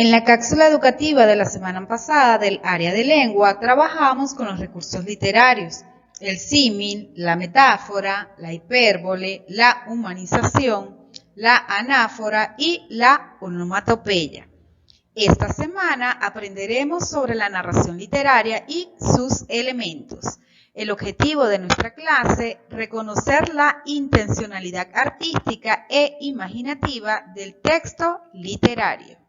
En la cápsula educativa de la semana pasada del área de lengua trabajamos con los recursos literarios, el símil, la metáfora, la hipérbole, la humanización, la anáfora y la onomatopeya. Esta semana aprenderemos sobre la narración literaria y sus elementos. El objetivo de nuestra clase, reconocer la intencionalidad artística e imaginativa del texto literario.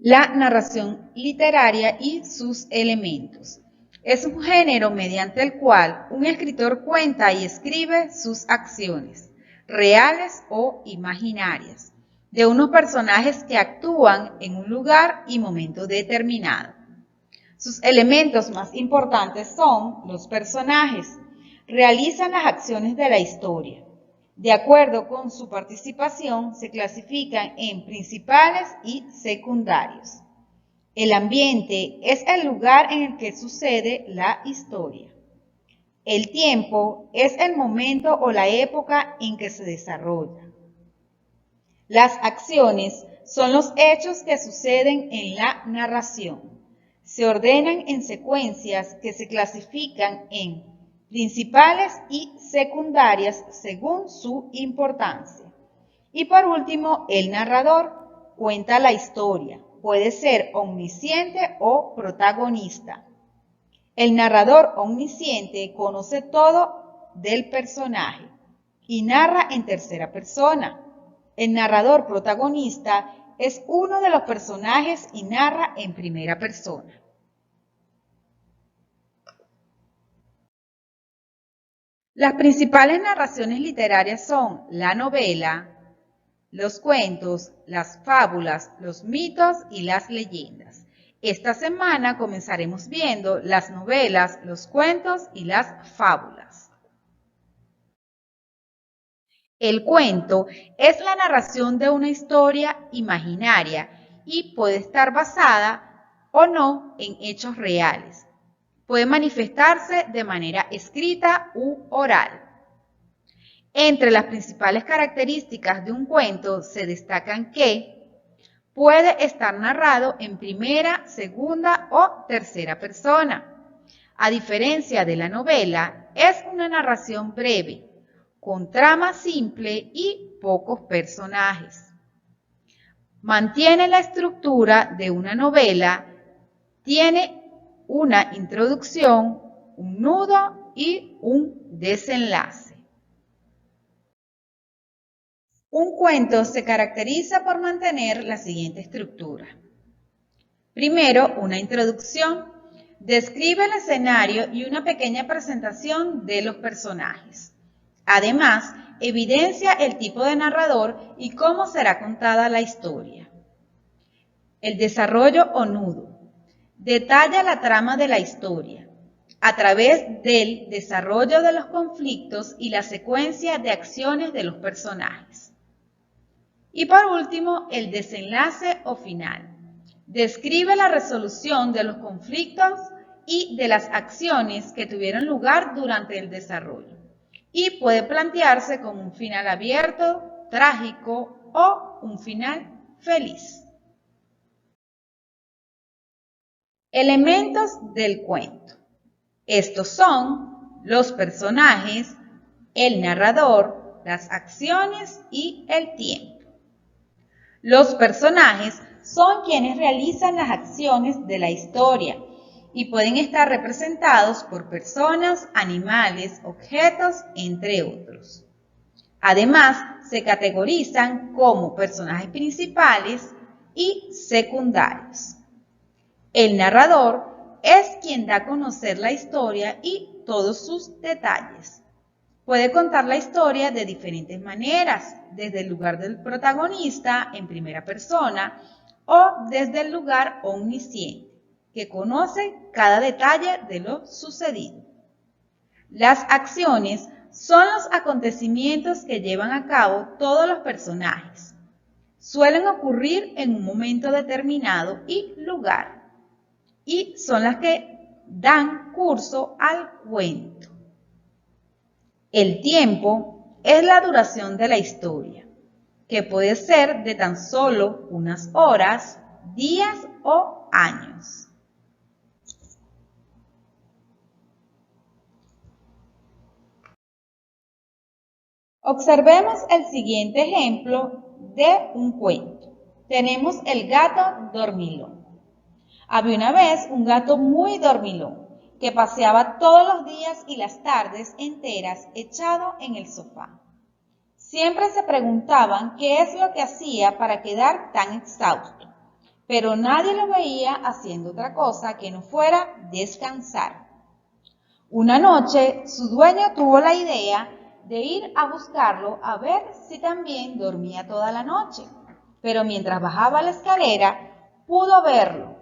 La narración literaria y sus elementos. Es un género mediante el cual un escritor cuenta y escribe sus acciones, reales o imaginarias, de unos personajes que actúan en un lugar y momento determinado. Sus elementos más importantes son los personajes, realizan las acciones de la historia. De acuerdo con su participación, se clasifican en principales y secundarios. El ambiente es el lugar en el que sucede la historia. El tiempo es el momento o la época en que se desarrolla. Las acciones son los hechos que suceden en la narración. Se ordenan en secuencias que se clasifican en principales y secundarias según su importancia. Y por último, el narrador cuenta la historia. Puede ser omnisciente o protagonista. El narrador omnisciente conoce todo del personaje y narra en tercera persona. El narrador protagonista es uno de los personajes y narra en primera persona. Las principales narraciones literarias son la novela, los cuentos, las fábulas, los mitos y las leyendas. Esta semana comenzaremos viendo las novelas, los cuentos y las fábulas. El cuento es la narración de una historia imaginaria y puede estar basada o no en hechos reales. Puede manifestarse de manera escrita u oral. Entre las principales características de un cuento se destacan que puede estar narrado en primera, segunda o tercera persona. A diferencia de la novela, es una narración breve, con trama simple y pocos personajes. Mantiene la estructura de una novela, tiene una introducción, un nudo y un desenlace. Un cuento se caracteriza por mantener la siguiente estructura. Primero, una introducción. Describe el escenario y una pequeña presentación de los personajes. Además, evidencia el tipo de narrador y cómo será contada la historia. El desarrollo o nudo. Detalla la trama de la historia a través del desarrollo de los conflictos y la secuencia de acciones de los personajes. Y por último, el desenlace o final. Describe la resolución de los conflictos y de las acciones que tuvieron lugar durante el desarrollo. Y puede plantearse como un final abierto, trágico o un final feliz. Elementos del cuento. Estos son los personajes, el narrador, las acciones y el tiempo. Los personajes son quienes realizan las acciones de la historia y pueden estar representados por personas, animales, objetos, entre otros. Además, se categorizan como personajes principales y secundarios. El narrador es quien da a conocer la historia y todos sus detalles. Puede contar la historia de diferentes maneras, desde el lugar del protagonista en primera persona o desde el lugar omnisciente, que conoce cada detalle de lo sucedido. Las acciones son los acontecimientos que llevan a cabo todos los personajes. Suelen ocurrir en un momento determinado y lugar, y son las que dan curso al cuento. El tiempo es la duración de la historia. que puede ser de tan solo unas horas, días o años. Observemos el siguiente ejemplo de un cuento. Tenemos el gato dormilón. Había una vez un gato muy dormilón que paseaba todos los días y las tardes enteras echado en el sofá. Siempre se preguntaban qué es lo que hacía para quedar tan exhausto, pero nadie lo veía haciendo otra cosa que no fuera descansar. Una noche, su dueño tuvo la idea de ir a buscarlo a ver si también dormía toda la noche, pero mientras bajaba la escalera, pudo verlo.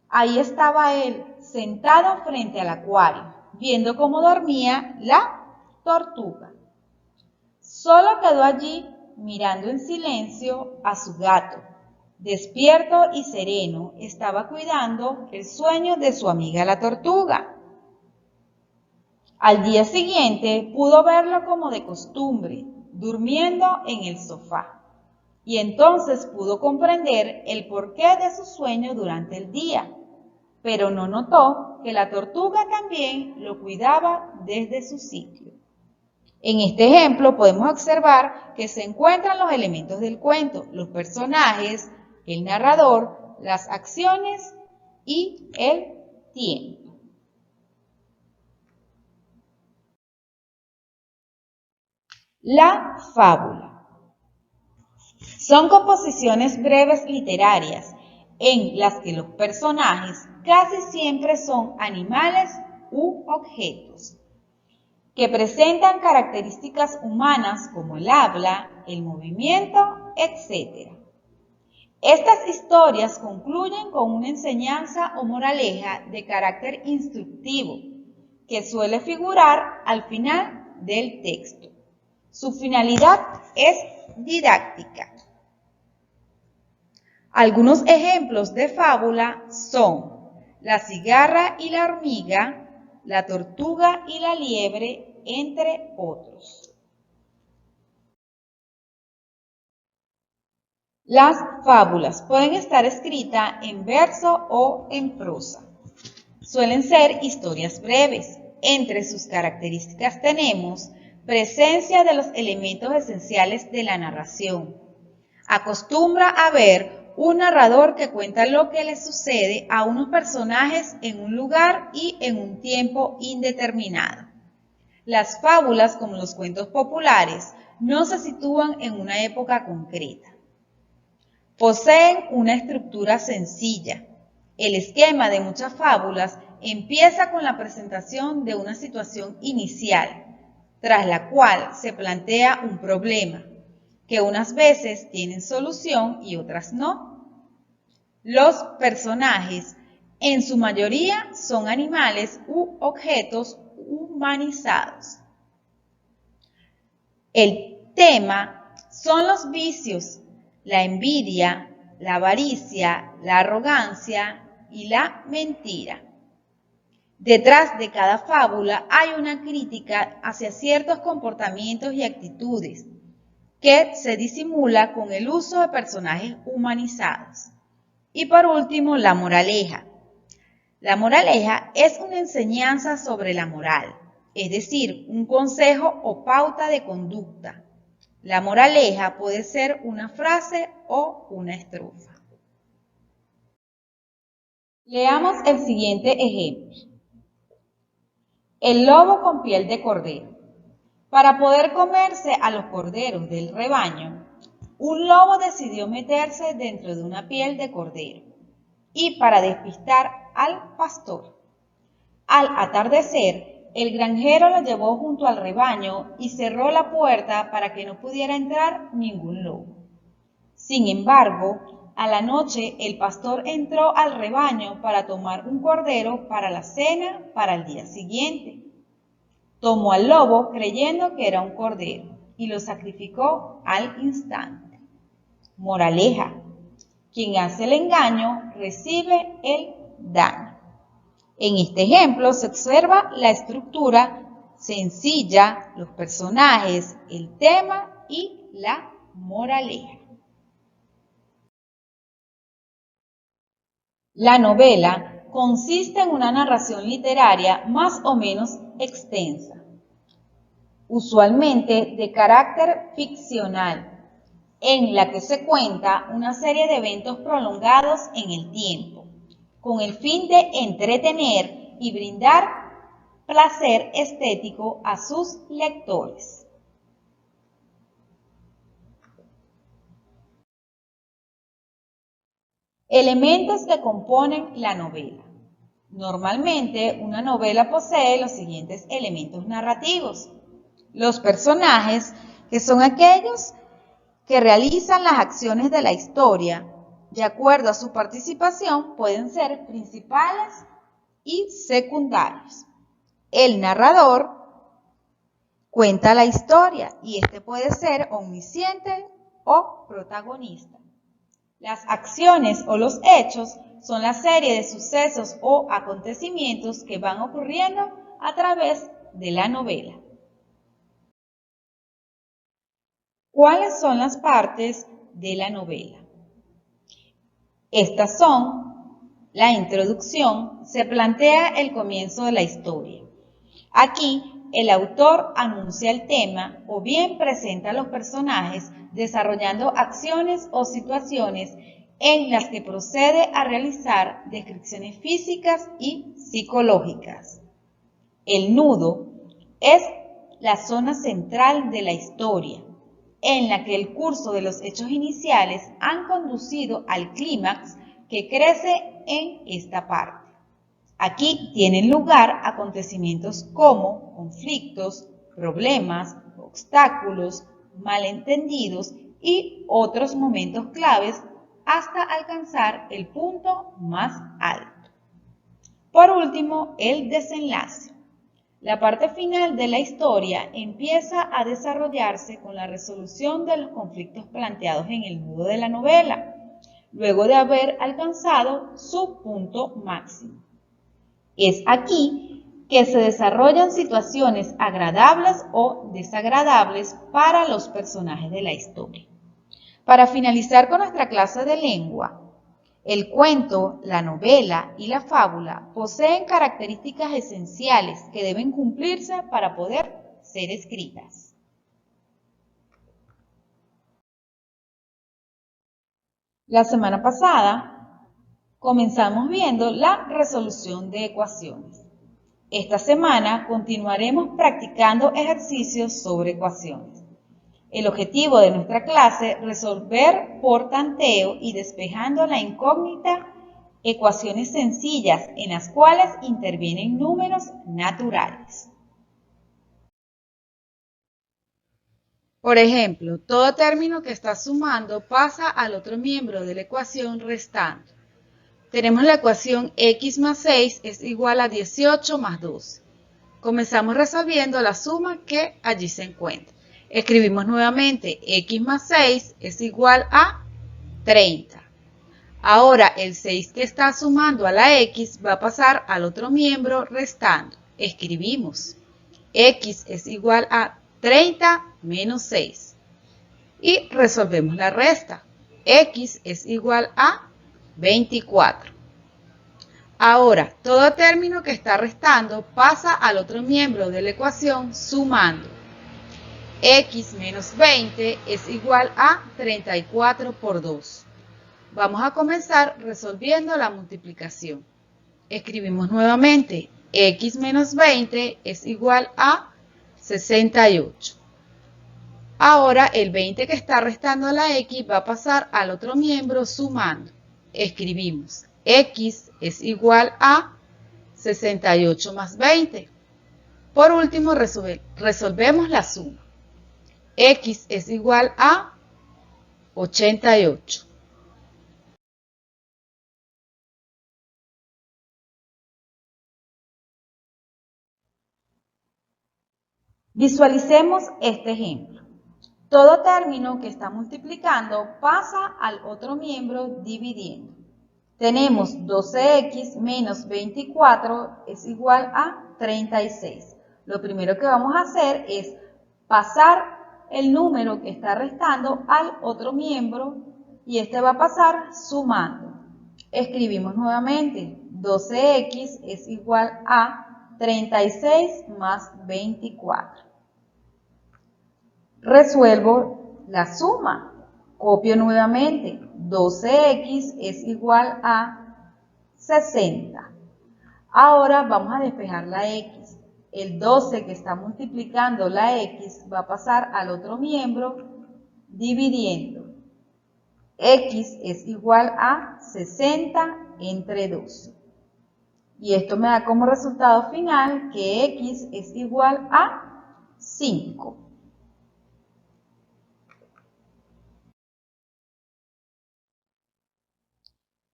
Ahí estaba él, sentado frente al acuario, viendo cómo dormía la tortuga. Solo quedó allí mirando en silencio a su gato. Despierto y sereno, estaba cuidando el sueño de su amiga la tortuga. Al día siguiente pudo verlo como de costumbre, durmiendo en el sofá. Y entonces pudo comprender el porqué de su sueño durante el día, pero no notó que la tortuga también lo cuidaba desde su sitio. En este ejemplo podemos observar que se encuentran los elementos del cuento, los personajes, el narrador, las acciones y el tiempo. La fábula. Son composiciones breves literarias en las que los personajes casi siempre son animales u objetos que presentan características humanas como el habla, el movimiento, etc. Estas historias concluyen con una enseñanza o moraleja de carácter instructivo que suele figurar al final del texto. Su finalidad es didáctica. Algunos ejemplos de fábula son la cigarra y la hormiga, la tortuga y la liebre, entre otros. Las fábulas pueden estar escritas en verso o en prosa. Suelen ser historias breves. Entre sus características tenemos presencia de los elementos esenciales de la narración. Acostumbra haber un narrador que cuenta lo que le sucede a unos personajes en un lugar y en un tiempo indeterminado. Las fábulas, como los cuentos populares, no se sitúan en una época concreta. Poseen una estructura sencilla. El esquema de muchas fábulas empieza con la presentación de una situación inicial, tras la cual se plantea un problema, que unas veces tienen solución y otras no. Los personajes, en su mayoría, son animales u objetos humanizados. El tema son los vicios, la envidia, la avaricia, la arrogancia y la mentira. Detrás de cada fábula hay una crítica hacia ciertos comportamientos y actitudes que se disimula con el uso de personajes humanizados. Y por último, la moraleja. La moraleja es una enseñanza sobre la moral, es decir, un consejo o pauta de conducta. La moraleja puede ser una frase o una estrofa. Leamos el siguiente ejemplo. El lobo con piel de cordero. Para poder comerse a los corderos del rebaño, un lobo decidió meterse dentro de una piel de cordero y para despistar al pastor. Al atardecer, el granjero lo llevó junto al rebaño y cerró la puerta para que no pudiera entrar ningún lobo. Sin embargo, a la noche el pastor entró al rebaño para tomar un cordero para la cena para el día siguiente. Tomó al lobo creyendo que era un cordero y lo sacrificó al instante. Moraleja: quien hace el engaño recibe el daño. En este ejemplo se observa la estructura sencilla, los personajes, el tema y la moraleja. La novela consiste en una narración literaria más o menos extensa, usualmente de carácter ficcional, en la que se cuenta una serie de eventos prolongados en el tiempo, con el fin de entretener y brindar placer estético a sus lectores. Elementos que componen la novela. Normalmente, una novela posee los siguientes elementos narrativos. Los personajes, que son aquellos que realizan las acciones de la historia, de acuerdo a su participación, pueden ser principales y secundarios. El narrador cuenta la historia y este puede ser omnisciente o protagonista. Las acciones o los hechos son la serie de sucesos o acontecimientos que van ocurriendo a través de la novela. ¿Cuáles son las partes de la novela? Estas son la introducción, se plantea el comienzo de la historia. Aquí el autor anuncia el tema o bien presenta a los personajes desarrollando acciones o situaciones en las que procede a realizar descripciones físicas y psicológicas. El nudo es la zona central de la historia, en la que el curso de los hechos iniciales han conducido al clímax que crece en esta parte. Aquí tienen lugar acontecimientos como conflictos, problemas, obstáculos, malentendidos y otros momentos claves hasta alcanzar el punto más alto. Por último, el desenlace. La parte final de la historia empieza a desarrollarse con la resolución de los conflictos planteados en el nudo de la novela, luego de haber alcanzado su punto máximo. Es aquí que se desarrollan situaciones agradables o desagradables para los personajes de la historia. Para finalizar con nuestra clase de lengua, el cuento, la novela y la fábula poseen características esenciales que deben cumplirse para poder ser escritas. La semana pasada comenzamos viendo la resolución de ecuaciones. Esta semana continuaremos practicando ejercicios sobre ecuaciones. El objetivo de nuestra clase es resolver por tanteo y despejando la incógnita ecuaciones sencillas en las cuales intervienen números naturales. Por ejemplo, todo término que está sumando pasa al otro miembro de la ecuación restando. Tenemos la ecuación x más 6 es igual a 18 más 12. Comenzamos resolviendo la suma que allí se encuentra. Escribimos nuevamente x más 6 es igual a 30. Ahora el 6 que está sumando a la x va a pasar al otro miembro restando. Escribimos x es igual a 30 menos 6. Y resolvemos la resta. X es igual a 24. Ahora, todo término que está restando pasa al otro miembro de la ecuación sumando. X menos 20 es igual a 34 por 2. Vamos a comenzar resolviendo la multiplicación. Escribimos nuevamente, x menos 20 es igual a 68. Ahora el 20 que está restando a la x va a pasar al otro miembro sumando. Escribimos, x es igual a 68 más 20. Por último, resolvemos la suma. X es igual a 88. Visualicemos este ejemplo. Todo término que está multiplicando pasa al otro miembro dividiendo. Tenemos 12x menos 24 es igual a 36. Lo primero que vamos a hacer es pasar el número que está restando al otro miembro y este va a pasar sumando. Escribimos nuevamente, 12x es igual a 36 más 24. Resuelvo la suma. Copio nuevamente, 12x es igual a 60. Ahora vamos a despejar la x. El 12 que está multiplicando la x va a pasar al otro miembro dividiendo. X es igual a 60 entre 12. Y esto me da como resultado final que x es igual a 5.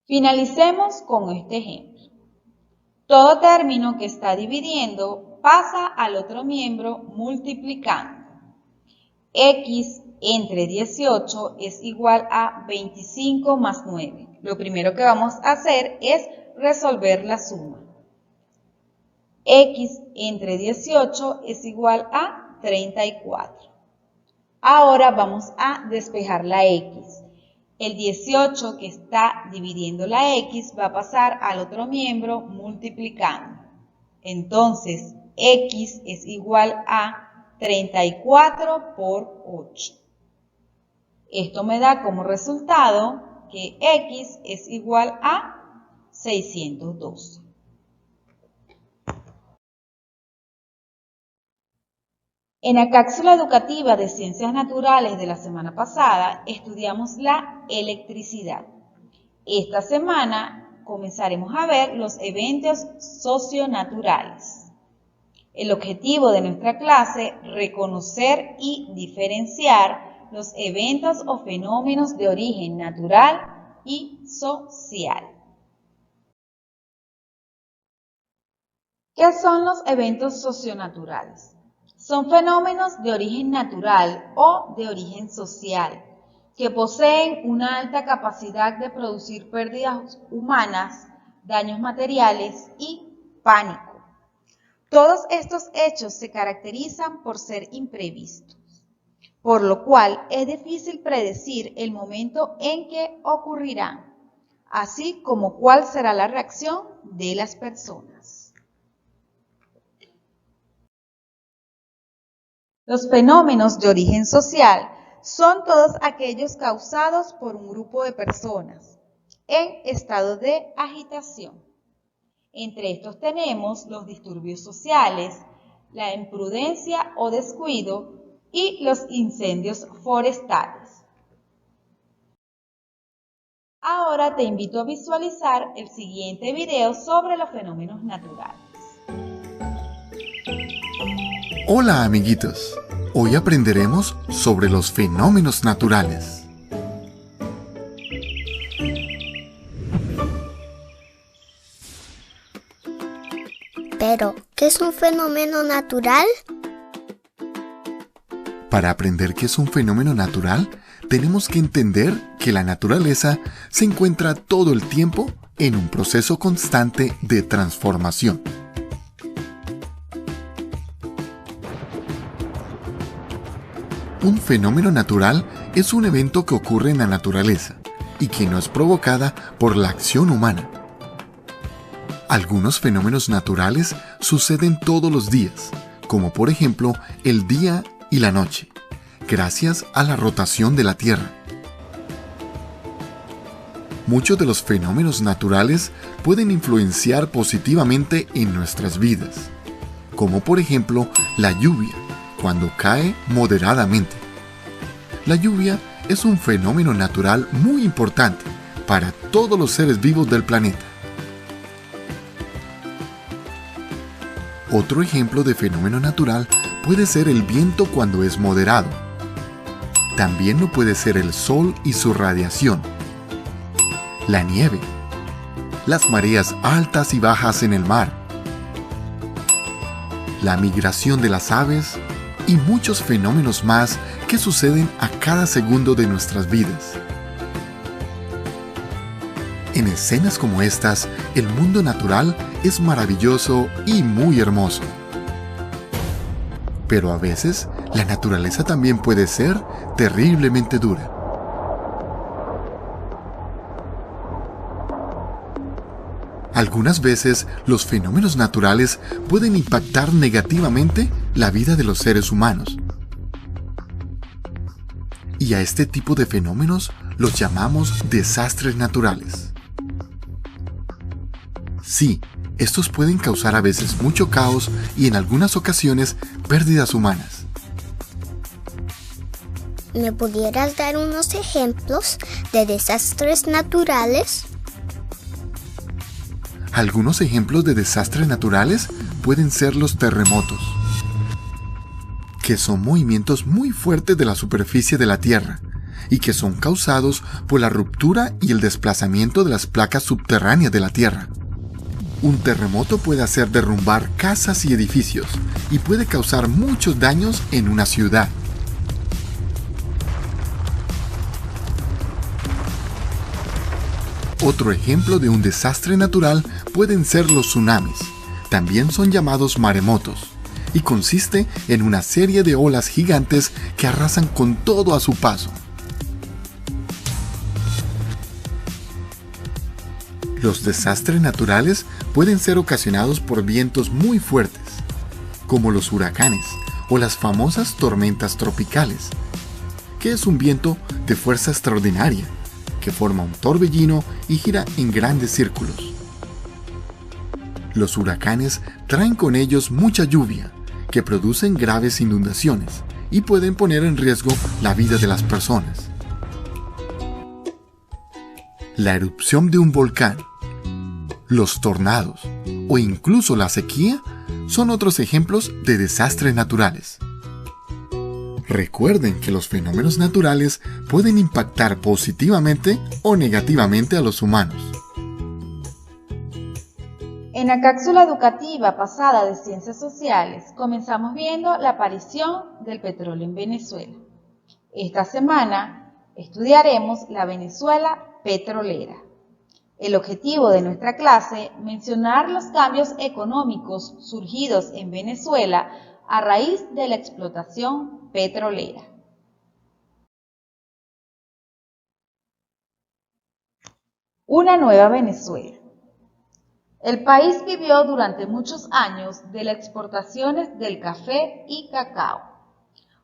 Finalicemos con este ejemplo. Todo término que está dividiendo pasa al otro miembro multiplicando. X entre 18 es igual a 25 más 9. Lo primero que vamos a hacer es resolver la suma. X entre 18 es igual a 34. Ahora vamos a despejar la X. El 18 que está dividiendo la X va a pasar al otro miembro multiplicando. Entonces, X es igual a 34 por 8. Esto me da como resultado que X es igual a 612. En la cápsula educativa de Ciencias Naturales de la semana pasada estudiamos la electricidad. Esta semana comenzaremos a ver los eventos socionaturales. El objetivo de nuestra clase es reconocer y diferenciar los eventos o fenómenos de origen natural y social. ¿Qué son los eventos socionaturales? Son fenómenos de origen natural o de origen social que poseen una alta capacidad de producir pérdidas humanas, daños materiales y pánico. Todos estos hechos se caracterizan por ser imprevistos, por lo cual es difícil predecir el momento en que ocurrirán, así como cuál será la reacción de las personas. Los fenómenos de origen social son todos aquellos causados por un grupo de personas en estado de agitación. Entre estos tenemos los disturbios sociales, la imprudencia o descuido y los incendios forestales. Ahora te invito a visualizar el siguiente video sobre los fenómenos naturales. Hola amiguitos, hoy aprenderemos sobre los fenómenos naturales. Pero, ¿qué es un fenómeno natural? Para aprender qué es un fenómeno natural, tenemos que entender que la naturaleza se encuentra todo el tiempo en un proceso constante de transformación. Un fenómeno natural es un evento que ocurre en la naturaleza y que no es provocada por la acción humana. Algunos fenómenos naturales suceden todos los días, como por ejemplo el día y la noche, gracias a la rotación de la Tierra. Muchos de los fenómenos naturales pueden influenciar positivamente en nuestras vidas, como por ejemplo la lluvia, cuando cae moderadamente. La lluvia es un fenómeno natural muy importante para todos los seres vivos del planeta. Otro ejemplo de fenómeno natural puede ser el viento cuando es moderado. También lo puede ser el sol y su radiación, la nieve, las mareas altas y bajas en el mar, la migración de las aves y muchos fenómenos más que suceden a cada segundo de nuestras vidas. En escenas como estas, el mundo natural es maravilloso y muy hermoso. Pero a veces, la naturaleza también puede ser terriblemente dura. Algunas veces los fenómenos naturales pueden impactar negativamente la vida de los seres humanos. Y a este tipo de fenómenos los llamamos desastres naturales. Sí, estos pueden causar a veces mucho caos y en algunas ocasiones pérdidas humanas. ¿Me pudieras dar unos ejemplos de desastres naturales? Algunos ejemplos de desastres naturales pueden ser los terremotos, que son movimientos muy fuertes de la superficie de la Tierra y que son causados por la ruptura y el desplazamiento de las placas subterráneas de la Tierra. Un terremoto puede hacer derrumbar casas y edificios y puede causar muchos daños en una ciudad. Otro ejemplo de un desastre natural pueden ser los tsunamis. También son llamados maremotos y consiste en una serie de olas gigantes que arrasan con todo a su paso. Los desastres naturales pueden ser ocasionados por vientos muy fuertes, como los huracanes o las famosas tormentas tropicales, que es un viento de fuerza extraordinaria que forma un torbellino y gira en grandes círculos. Los huracanes traen con ellos mucha lluvia, que producen graves inundaciones y pueden poner en riesgo la vida de las personas. La erupción de un volcán, los tornados o incluso la sequía son otros ejemplos de desastres naturales. Recuerden que los fenómenos naturales pueden impactar positivamente o negativamente a los humanos. En la cápsula educativa pasada de Ciencias Sociales comenzamos viendo la aparición del petróleo en Venezuela. Esta semana estudiaremos la Venezuela petrolera. El objetivo de nuestra clase, mencionar los cambios económicos surgidos en Venezuela a raíz de la explotación petrolera. Una nueva Venezuela. El país vivió durante muchos años de las exportaciones del café y cacao.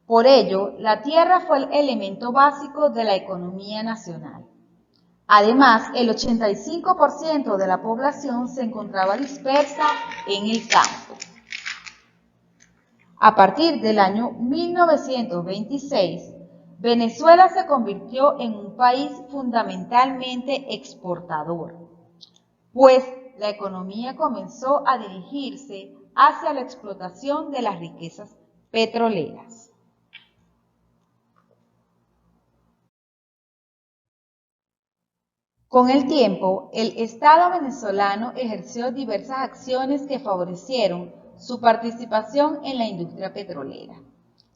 Por ello, la tierra fue el elemento básico de la economía nacional. Además, el 85% de la población se encontraba dispersa en el campo. A partir del año 1926, Venezuela se convirtió en un país fundamentalmente exportador, pues la economía comenzó a dirigirse hacia la explotación de las riquezas petroleras. Con el tiempo, el Estado venezolano ejerció diversas acciones que favorecieron su participación en la industria petrolera.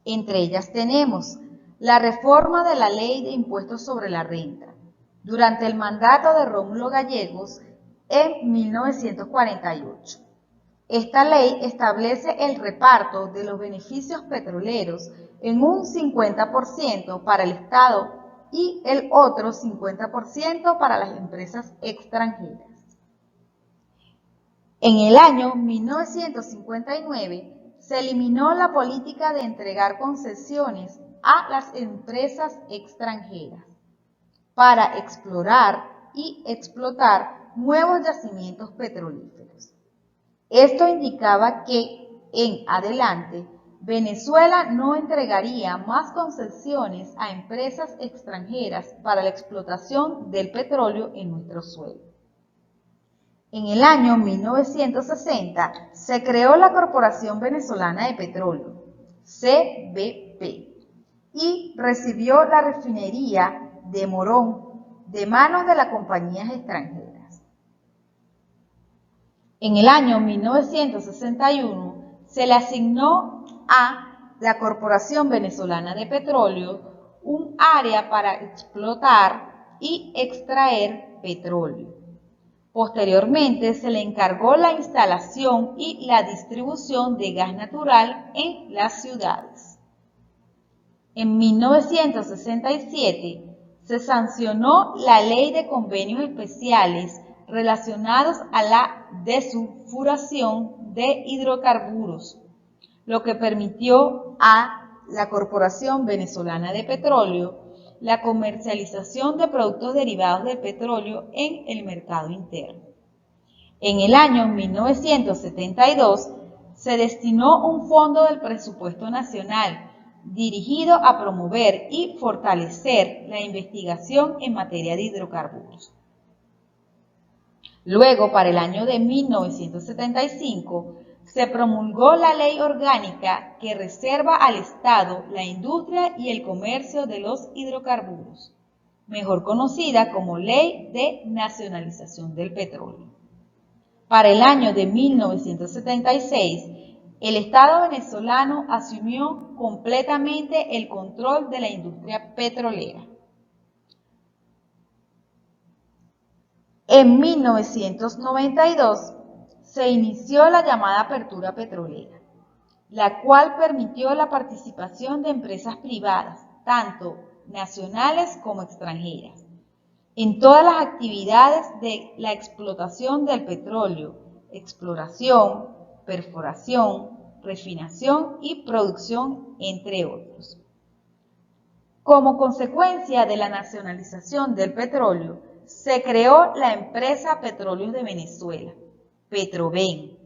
Entre ellas tenemos la reforma de la Ley de Impuestos sobre la Renta, durante el mandato de Rómulo Gallegos en 1948. Esta ley establece el reparto de los beneficios petroleros en un 50% para el Estado y el otro 50% para las empresas extranjeras. En el año 1959 se eliminó la política de entregar concesiones a las empresas extranjeras para explorar y explotar nuevos yacimientos petrolíferos. Esto indicaba que, en adelante, Venezuela no entregaría más concesiones a empresas extranjeras para la explotación del petróleo en nuestro suelo. En el año 1960 se creó la Corporación Venezolana de Petróleo, CVP, y recibió la refinería de Morón de manos de las compañías extranjeras. En el año 1961 se le asignó a la Corporación Venezolana de Petróleo un área para explotar y extraer petróleo. Posteriormente se le encargó la instalación y la distribución de gas natural en las ciudades. En 1967 se sancionó la Ley de Convenios Especiales relacionados a la desulfuración de hidrocarburos, lo que permitió a la Corporación Venezolana de Petróleo la comercialización de productos derivados del petróleo en el mercado interno. En el año 1972 se destinó un fondo del presupuesto nacional dirigido a promover y fortalecer la investigación en materia de hidrocarburos. Luego, para el año de 1975, se promulgó la Ley Orgánica que reserva al Estado la industria y el comercio de los hidrocarburos, mejor conocida como Ley de Nacionalización del Petróleo. Para el año de 1976, el Estado venezolano asumió completamente el control de la industria petrolera. En 1992 se inició la llamada apertura petrolera, la cual permitió la participación de empresas privadas, tanto nacionales como extranjeras, en todas las actividades de la explotación del petróleo, exploración, perforación, refinación y producción, entre otros. Como consecuencia de la nacionalización del petróleo, se creó la empresa Petróleos de Venezuela, Petroven,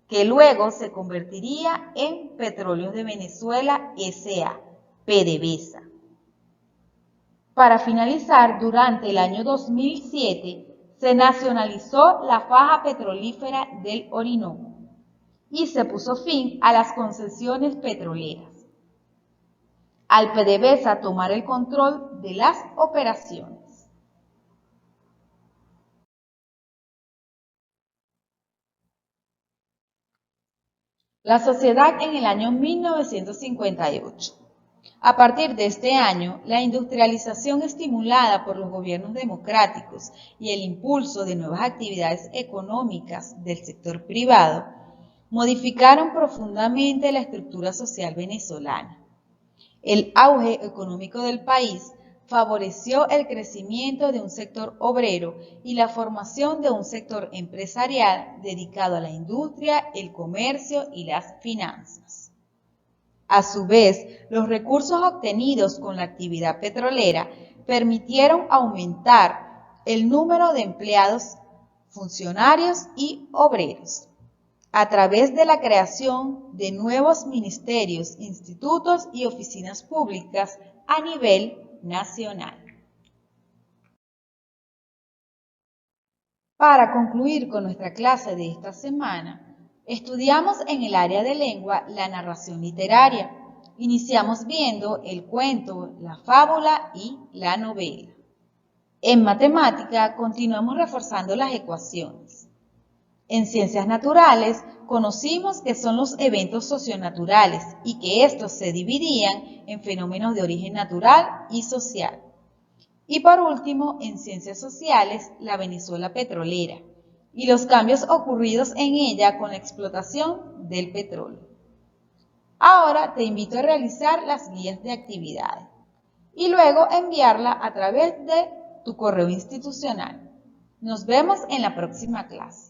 que luego se convertiría en Petróleos de Venezuela S.A., PDVSA. Para finalizar, durante el año 2007 se nacionalizó la faja petrolífera del Orinoco y se puso fin a las concesiones petroleras, al PDVSA tomar el control de las operaciones. La sociedad en el año 1958. A partir de este año, la industrialización estimulada por los gobiernos democráticos y el impulso de nuevas actividades económicas del sector privado modificaron profundamente la estructura social venezolana. El auge económico del país favoreció el crecimiento de un sector obrero y la formación de un sector empresarial dedicado a la industria, el comercio y las finanzas. A su vez, los recursos obtenidos con la actividad petrolera permitieron aumentar el número de empleados, funcionarios y obreros, a través de la creación de nuevos ministerios, institutos y oficinas públicas a nivel nacional. Para concluir con nuestra clase de esta semana, estudiamos en el área de lengua la narración literaria. Iniciamos viendo el cuento, la fábula y la novela. En matemática continuamos reforzando las ecuaciones. En ciencias naturales conocimos que son los eventos socionaturales y que estos se dividían en fenómenos de origen natural y social. Y por último, en ciencias sociales, la Venezuela petrolera y los cambios ocurridos en ella con la explotación del petróleo. Ahora te invito a realizar las guías de actividades y luego enviarla a través de tu correo institucional. Nos vemos en la próxima clase.